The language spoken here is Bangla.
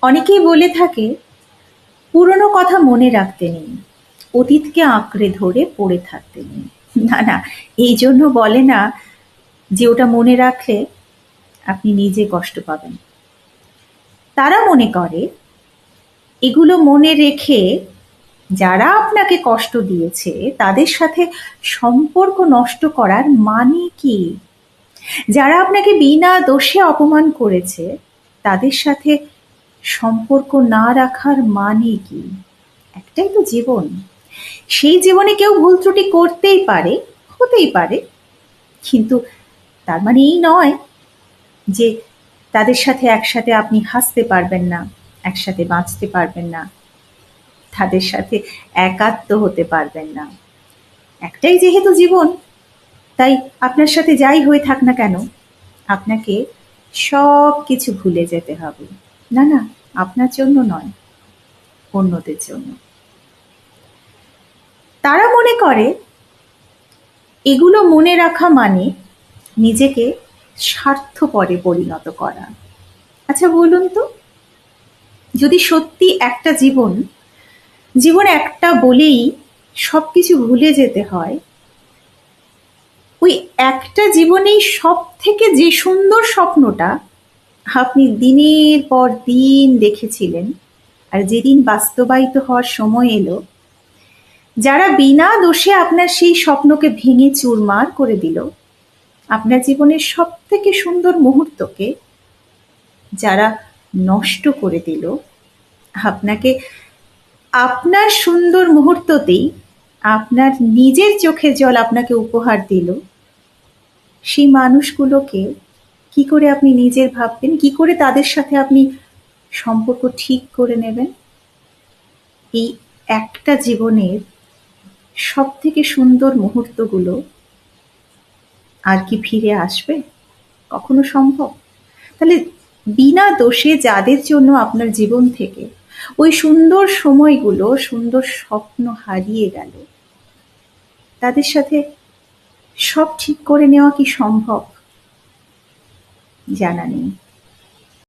অনেকেই বলে থাকে পুরনো কথা মনে রাখতে নেই, অতীতকে আঁকড়ে ধরে পড়ে থাকতে নেই। না না, এই জন্য বলে না যে ওটা মনে রাখলে আপনি নিজে কষ্ট পাবেন। তারা মনে করে এগুলো মনে রেখে যারা আপনাকে কষ্ট দিয়েছে তাদের সাথে সম্পর্ক নষ্ট করার মানে কি? যারা আপনাকে বিনা দোষে অপমান করেছে তাদের সাথে সম্পর্ক না রাখার মানে কি? একটাই তো জীবন। সেই জীবনে কেউ ভুল ত্রুটি করতেই পারে, হতেই পারে, কিন্তু তার মানে এই নয় যে তাদের সাথে একসাথে আপনি হাসতে পারবেন না, একসাথে বাঁচতে পারবেন না, তাদের সাথে একাত্ম হতে পারবেন না। একটাই যেহেতু জীবন, তাই আপনার সাথে যাই হয়ে থাক না কেন আপনাকে সব কিছু ভুলে যেতে হবে। না না, আপনার জন্য নয়, অন্যদের জন্য। তারা মনে করে এগুলো মনে রাখা মানে নিজেকে স্বার্থপরে পরিণত করা। আচ্ছা বলুন তো, যদি সত্যি একটা জীবন একটা বলেই সবকিছু ভুলে যেতে হয়, ওই একটা জীবনেই সব থেকে যে সুন্দর স্বপ্নটা আপনি দিনের পর দিন দেখেছিলেন, আর যেদিন বাস্তবায়িত হওয়ার সময় এলো, যারা বিনা দোষে আপনার সেই স্বপ্নকে ভেঙে চুরমার করে দিল, আপনার জীবনের সব থেকে সুন্দর মুহূর্তকে যারা নষ্ট করে দিল, আপনাকে আপনার সুন্দর মুহূর্ততেই আপনার নিজের চোখের জল আপনাকে উপহার দিল, সেই মানুষগুলোকে কি করে আপনি নিজের ভাববেন? কি করে তাদের সাথে আপনি সম্পর্ক ঠিক করে নেবেন? এই একটা জীবনের সব থেকে সুন্দর মুহূর্তগুলো আর কি ফিরে আসবে? কখনো সম্ভব? তাহলে বিনা দোষে যাদের জন্য আপনার জীবন থেকে ওই সুন্দর সময়গুলো, সুন্দর স্বপ্ন হারিয়ে গেল, তাদের সাথে সব ঠিক করে নেওয়া কি সম্ভব? জানা নেই।